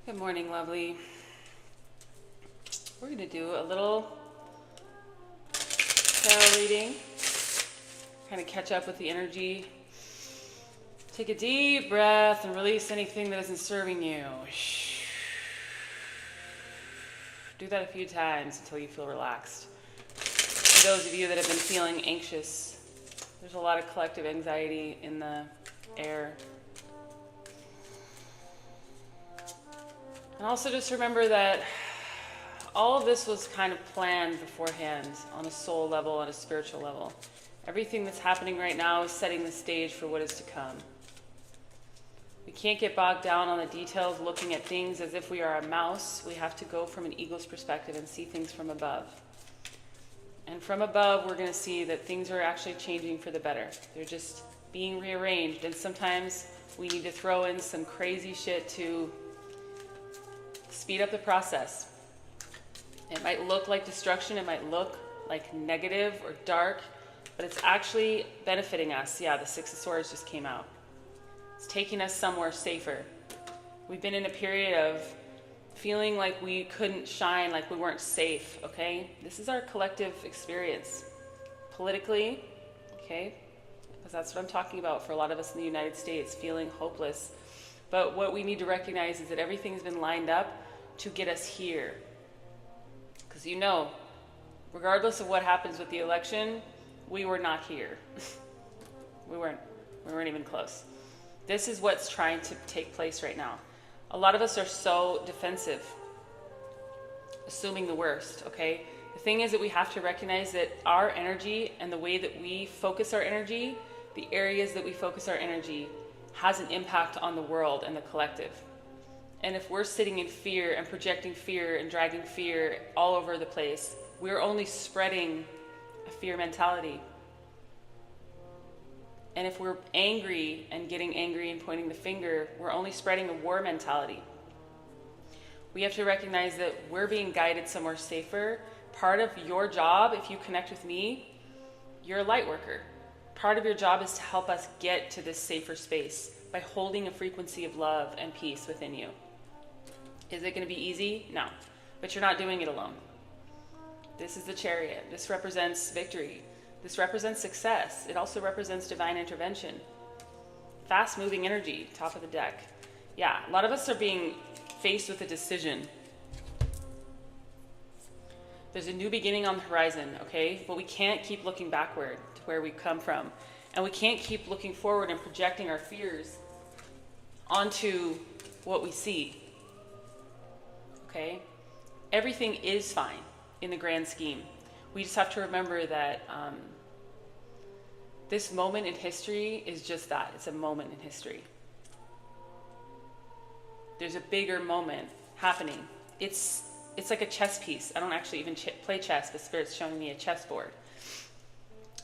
Good morning, lovely. We're going to do a little tarot reading, kind of catch up with the energy. Take a deep breath and release anything that isn't serving you. Do that a few times until you feel relaxed. For those of you that have been feeling anxious, there's a lot of collective anxiety in the air. And also just remember that all of this was kind of planned beforehand on a soul level, on a spiritual level. Everything that's happening right now is setting the stage for what is to come. We can't get bogged down on the details, looking at things as if we are a mouse. We have to go from an eagle's perspective and see things from above. And from above, we're going to see that things are actually changing for the better. They're just being rearranged. And sometimes we need to throw in some crazy shit to speed up the process. It might look like destruction, it might look like negative or dark, but it's actually benefiting us. Yeah, the Six of Swords just came out. It's taking us somewhere safer. We've been in a period of feeling like we couldn't shine, like we weren't safe, okay? This is our collective experience. Politically, okay? Because that's what I'm talking about for a lot of us in the United States, feeling hopeless. But what we need to recognize is that everything's been lined up to get us here. Because regardless of what happens with the election, we were not here. We weren't even close. This is what's trying to take place right now. A lot of us are so defensive, assuming the worst, okay? The thing is that we have to recognize that our energy and the way that we focus our energy, the areas that we focus our energy, has an impact on the world and the collective. And if we're sitting in fear and projecting fear and dragging fear all over the place, we're only spreading a fear mentality. And if we're angry and getting angry and pointing the finger, we're only spreading a war mentality. We have to recognize that we're being guided somewhere safer. Part of your job, if you connect with me, you're a light worker. Part of your job is to help us get to this safer space by holding a frequency of love and peace within you. Is it going to be easy? No. But you're not doing it alone. This is the Chariot. This represents victory. This represents success. It also represents divine intervention. Fast-moving energy, top of the deck. Yeah, a lot of us are being faced with a decision. There's a new beginning on the horizon, okay? But we can't keep looking backward to where we come from. And we can't keep looking forward and projecting our fears onto what we see. Okay? Everything is fine in the grand scheme. We just have to remember that this moment in history is just that. It's a moment in history. There's a bigger moment happening. It's like a chess piece. I don't actually even play chess, but Spirit's showing me a chessboard.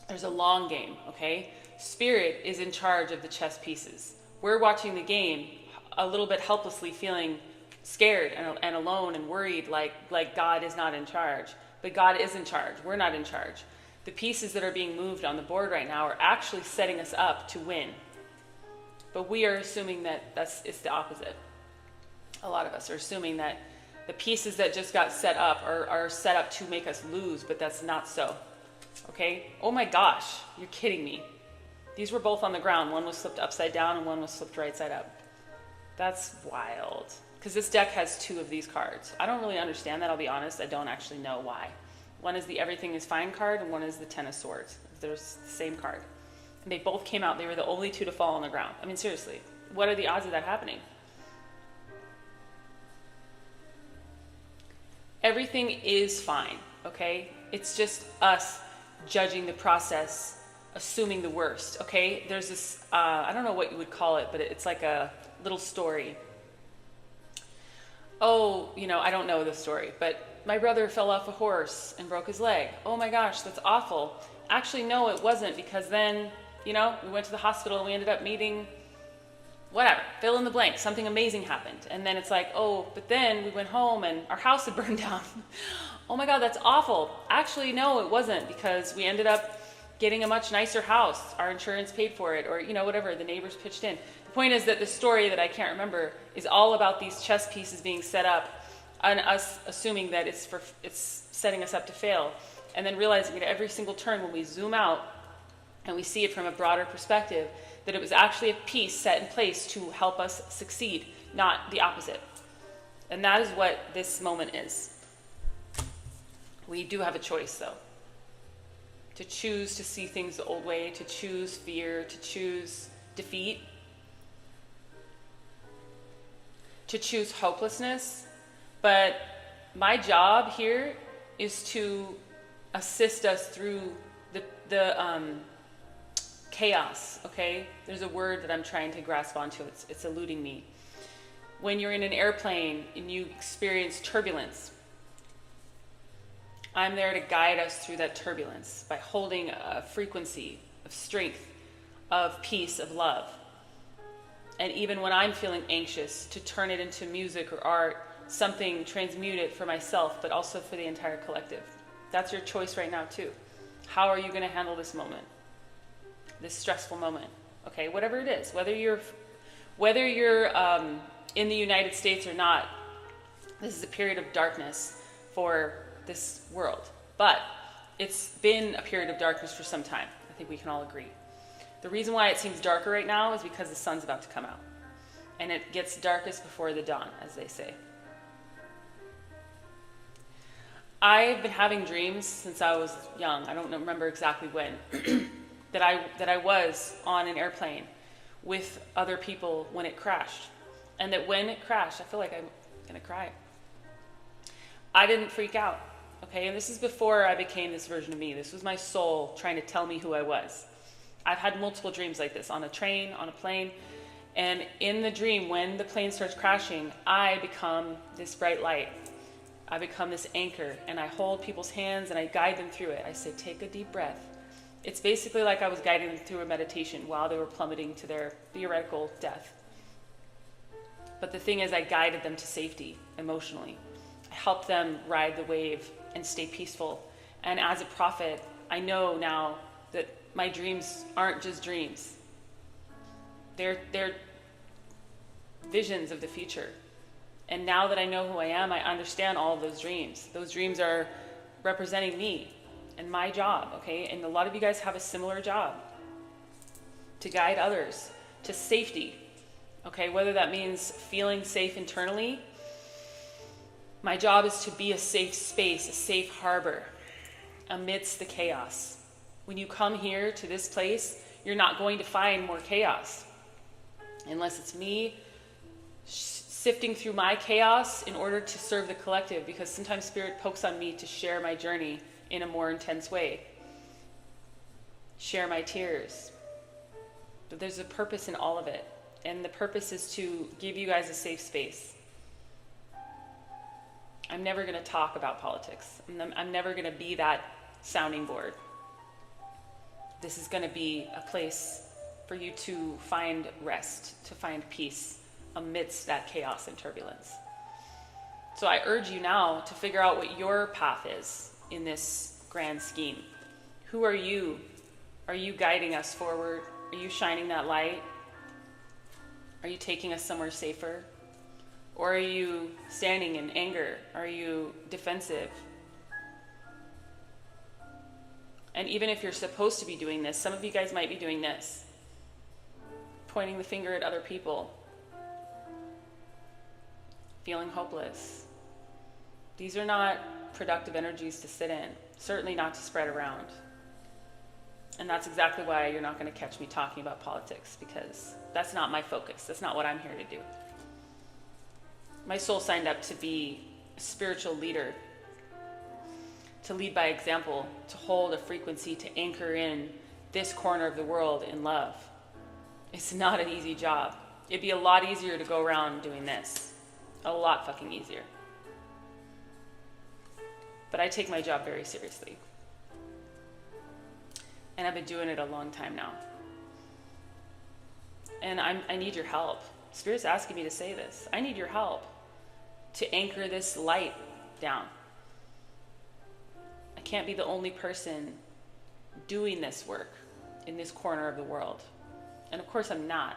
There's a long game, okay? Spirit is in charge of the chess pieces. We're watching the game a little bit helplessly, feeling scared and alone and worried, like God is not in charge. But God is in charge. We're not in charge. The pieces that are being moved on the board right now are actually setting us up to win. But we are assuming that it's the opposite. A lot of us are assuming that the pieces that just got set up are set up to make us lose, but that's not so. Okay? Oh my gosh, you're kidding me. These were both on the ground. One was flipped upside down and one was flipped right side up. That's wild. Because this deck has two of these cards. I don't really understand that, I'll be honest. I don't actually know why. One is the Everything is Fine card, and one is the Ten of Swords. There's the same card. And they both came out. They were the only two to fall on the ground. I mean, seriously. What are the odds of that happening? Everything is fine, okay? It's just us judging the process, assuming the worst, okay? There's this, I don't know what you would call it, but it's like a little story. Oh, I don't know the story, but my brother fell off a horse and broke his leg. Oh my gosh, that's awful. Actually, no, it wasn't, because then, we went to the hospital and we ended up meeting, whatever, fill in the blank, something amazing happened. And then it's like, oh, but then we went home and our house had burned down. Oh my God, that's awful. Actually, no, it wasn't, because we ended up getting a much nicer house. Our insurance paid for it, or, whatever, the neighbors pitched in. The point is that the story that I can't remember is all about these chess pieces being set up and us assuming that it's setting us up to fail, and then realizing at every single turn when we zoom out and we see it from a broader perspective, that it was actually a piece set in place to help us succeed, not the opposite. And that is what this moment is. We do have a choice, though. To choose to see things the old way, to choose fear, to choose defeat, to choose hopelessness. But my job here is to assist us through the chaos, okay? There's a word that I'm trying to grasp onto. It's eluding me. When you're in an airplane and you experience turbulence, I'm there to guide us through that turbulence by holding a frequency of strength, of peace, of love. And even when I'm feeling anxious, to turn it into music or art, something transmuted for myself, but also for the entire collective. That's your choice right now too. How are you going to handle this moment? This stressful moment, okay? Whatever it is, whether you're in the United States or not, this is a period of darkness for this world. But it's been a period of darkness for some time. I think we can all agree. The reason why it seems darker right now is because the sun's about to come out. And it gets darkest before the dawn, as they say. I've been having dreams since I was young. I don't remember exactly when. that I was on an airplane with other people when it crashed. And that when it crashed, I feel like I'm going to cry. I didn't freak out, okay? And this is before I became this version of me. This was my soul trying to tell me who I was. I've had multiple dreams like this, on a train, on a plane. And in the dream, when the plane starts crashing, I become this bright light. I become this anchor, and I hold people's hands and I guide them through it. I say, take a deep breath. It's basically like I was guiding them through a meditation while they were plummeting to their theoretical death. But the thing is, I guided them to safety emotionally. I helped them ride the wave and stay peaceful. And as a prophet, I know now that my dreams aren't just dreams. They're visions of the future. And now that I know who I am, I understand all of those dreams. Those dreams are representing me and my job, okay? And a lot of you guys have a similar job, to guide others to safety, okay? Whether that means feeling safe internally. My job is to be a safe space, a safe harbor amidst the chaos. When you come here to this place, you're not going to find more chaos unless it's me sifting through my chaos in order to serve the collective, because sometimes Spirit pokes on me to share my journey in a more intense way. Share my tears. But there's a purpose in all of it. And the purpose is to give you guys a safe space. I'm never going to talk about politics. I'm never going to be that sounding board. This is going to be a place for you to find rest, to find peace amidst that chaos and turbulence. So I urge you now to figure out what your path is in this grand scheme. Who are you? Are you guiding us forward? Are you shining that light? Are you taking us somewhere safer? Or are you standing in anger? Are you defensive? And even if you're supposed to be doing this, some of you guys might be doing this, pointing the finger at other people, feeling hopeless. These are not productive energies to sit in, certainly not to spread around. And that's exactly why you're not going to catch me talking about politics, because that's not my focus. That's not what I'm here to do. My soul signed up to be a spiritual leader, to lead by example, to hold a frequency, to anchor in this corner of the world in love. It's not an easy job. It'd be a lot easier to go around doing this. A lot fucking easier. But I take my job very seriously. And I've been doing it a long time now. And I need your help. Spirit's asking me to say this. I need your help to anchor this light down. I can't be the only person doing this work in this corner of the world. And of course I'm not.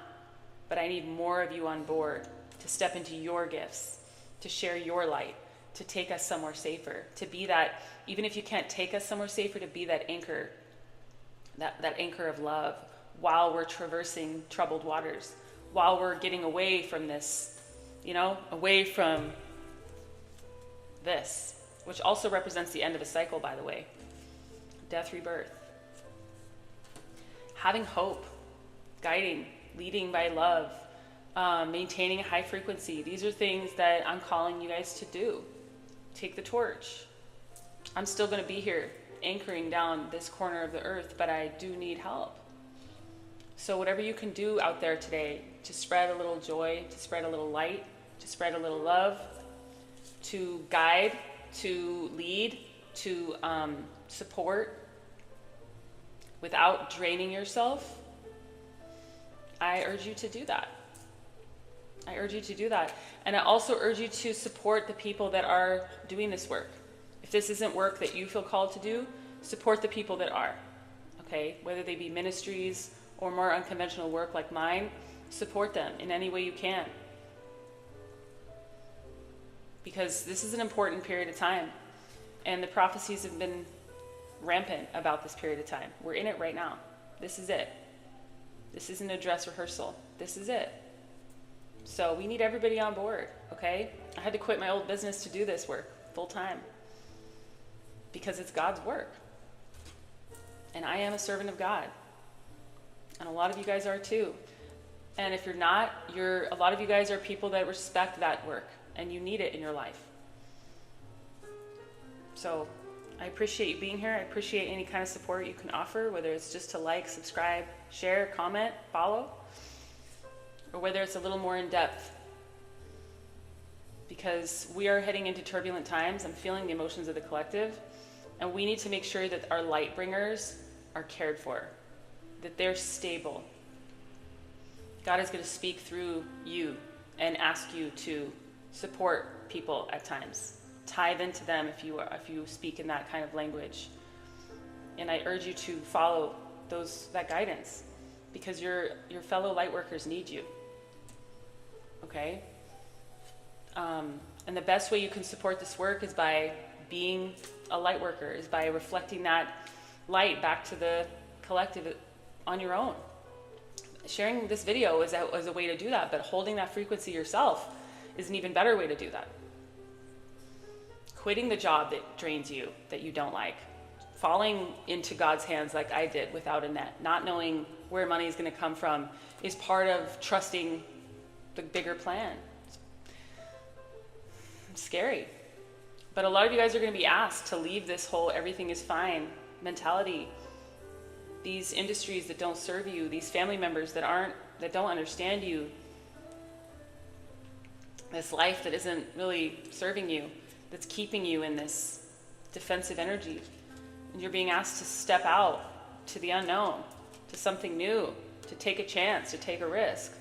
but I need more of you on board to step into your gifts, to share your light, to take us somewhere safer, to be that, even if you can't take us somewhere safer, to be that anchor, that anchor of love while we're traversing troubled waters, while we're getting away from this, away from this, which also represents the end of a cycle, by the way. Death, rebirth. Having hope, guiding, leading by love, maintaining a high frequency. These are things that I'm calling you guys to do. Take the torch. I'm still going to be here anchoring down this corner of the earth, but I do need help. So whatever you can do out there today to spread a little joy, to spread a little light, to spread a little love, to guide, to lead, to support without draining yourself, I urge you to do that. I urge you to do that. And I also urge you to support the people that are doing this work. If this isn't work that you feel called to do, support the people that are. Okay? Whether they be ministries or more unconventional work like mine, support them in any way you can. Because this is an important period of time. And the prophecies have been rampant about this period of time. We're in it right now. This is it. This isn't a dress rehearsal. This is it. So we need everybody on board, okay? I had to quit my old business to do this work full time because it's God's work. And I am a servant of God. And a lot of you guys are too. And if you're not, a lot of you guys are people that respect that work and you need it in your life. So I appreciate you being here. I appreciate any kind of support you can offer, whether it's just to like, subscribe, share, comment, follow, or whether it's a little more in depth. Because we are heading into turbulent times. I'm feeling the emotions of the collective. And we need to make sure that our light bringers are cared for, that they're stable. God is going to speak through you and ask you to support people at times. Tithe into them if you speak in that kind of language. And I urge you to follow that guidance, because your fellow light workers need you. Okay? And the best way you can support this work is by being a light worker, is by reflecting that light back to the collective on your own. Sharing this video is a way to do that, but holding that frequency yourself is an even better way to do that. Quitting the job that drains you, that you don't like, falling into God's hands like I did without a net, not knowing where money is going to come from, is part of trusting the bigger plan. It's scary. But a lot of you guys are going to be asked to leave this whole everything is fine mentality. These industries that don't serve you, these family members that don't understand you, this life that isn't really serving you, that's keeping you in this defensive energy. And you're being asked to step out to the unknown, to something new, to take a chance, to take a risk,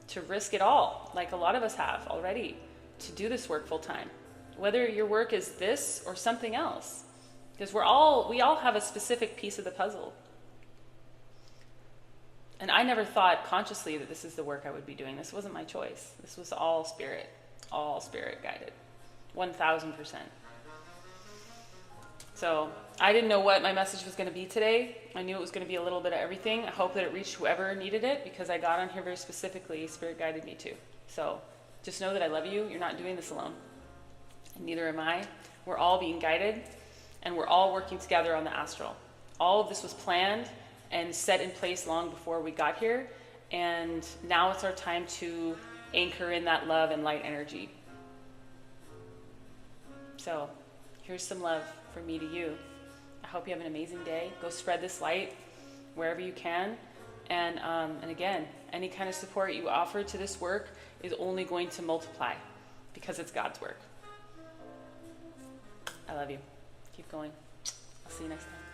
to risk it all, like a lot of us have already, to do this work full time. Whether your work is this or something else. Because we all have a specific piece of the puzzle. And I never thought consciously that this is the work I would be doing. This wasn't my choice. This was all spirit guided. 1000%. So I didn't know what my message was going to be today. I knew it was going to be a little bit of everything. I hope that it reached whoever needed it, because I got on here very specifically. Spirit guided me to. So just know that I love you. You're not doing this alone. And neither am I. We're all being guided, and we're all working together on the astral. All of this was planned and set in place long before we got here. And now it's our time to anchor in that love and light energy. So here's some love from me to you. I hope you have an amazing day. Go spread this light wherever you can. And again, any kind of support you offer to this work is only going to multiply, because it's God's work. I love you. Keep going. I'll see you next time.